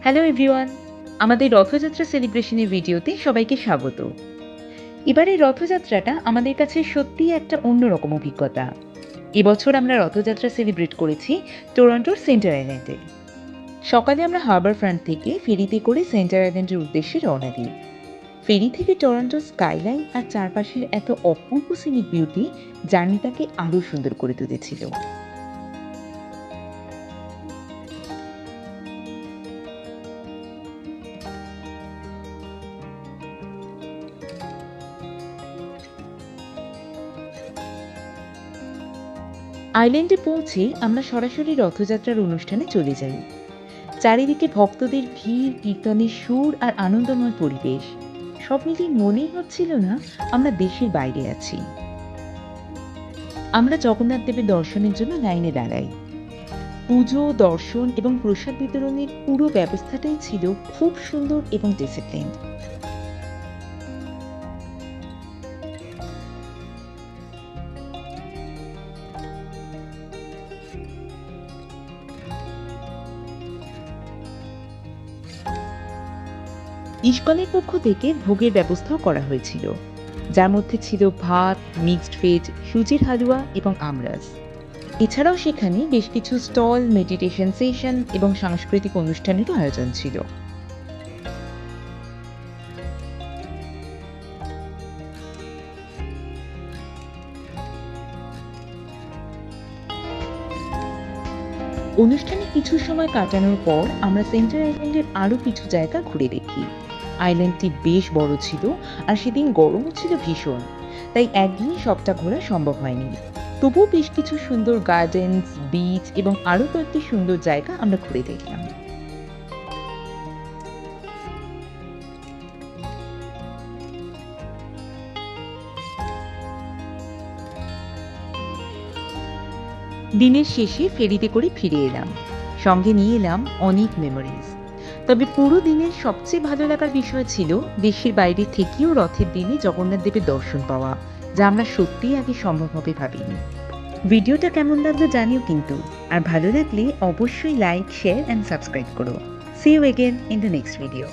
Hello everyone, আমাদের রথযাত্রা সেলিব্রেশনের ভিডিওতে সবাইকে স্বাগত। এবারের রথযাত্রাটা আমাদের কাছে সত্যিই একটা অন্যরকম অভিজ্ঞতা। এবছর আমরা রথযাত্রা সেলিব্রেট করেছি টরন্টোর সেন্টার আইল্যান্ডে। সকালে আমরা হারবার ফ্রন্ট থেকে ফেরিতে করে সেন্টার আইল্যান্ডের উদ্দেশ্যে রওনা দিই। ফেরি থেকে টরন্টোর স্কাইলাইন আর চারপাশের এত অপূর্ব সিনিক বিউটি জার্নিটাকে আরও সুন্দর করে তুলেছিল। আইল্যান্ডে পৌঁছে আমরা সরাসরি রথযাত্রার অনুষ্ঠানে চলে যাই। চারিদিকে ভক্তদের ভিড়, কীর্তনের সুর আর আনন্দময় পরিবেশ, সব মিলিয়ে মনেই হচ্ছিল না আমরা দেশের বাইরে আছি। আমরা জগন্নাথ দেবের দর্শনের জন্য লাইনে দাঁড়াই। পুজো, দর্শন এবং প্রসাদ বিতরণের পুরো ব্যবস্থাটাই ছিল খুব সুন্দর এবং ডিসিপ্লিন। ইস্কনের পক্ষ থেকে ভোগের ব্যবস্থাও করা হয়েছিল, যার মধ্যে ছিল ভাত, মিক্সড ভেজ, সুজির হালুয়া এবং আমরাস। এছাড়াও সেখানে বেশ কিছু স্টল, মেডিটেশন সেশন এবং সাংস্কৃতিক অনুষ্ঠানেরও আয়োজন ছিল। অনুষ্ঠানে কিছু সময় কাটানোর পর আমরা সেন্টার আইল্যান্ডের আরো কিছু জায়গা ঘুরে দেখি। আইল্যান্ডটি বেশ বড় ছিল আর সেদিন গরমও ছিল ভীষণ, তাই একদিনে সবটা ঘোরা সম্ভব হয়নি। তবুও বেশ কিছু সুন্দর গার্ডেন্স, বিচ এবং আরো কয়েকটি সুন্দর জায়গা আমরা ঘুরে দেখলাম। দিনের শেষে ফেরিতে করে ফিরে এলাম, সঙ্গে নিয়ে এলাম অনেক মেমোরিজ। তবে পুরো দিনের সবচেয়ে ভালো লাগার বিষয় ছিল দেশের বাইরে থেকেও রথের দিনে জগন্নাথ দেবের দর্শন পাওয়া, যা আমরা সত্যিই আগে সম্ভব হবে ভাবিনি। ভিডিওটা কেমন লাগলো জানিও কিন্তু, আর ভালো লাগলে অবশ্যই লাইক, শেয়ার অ্যান্ড সাবস্ক্রাইব করো। See you again in the next video.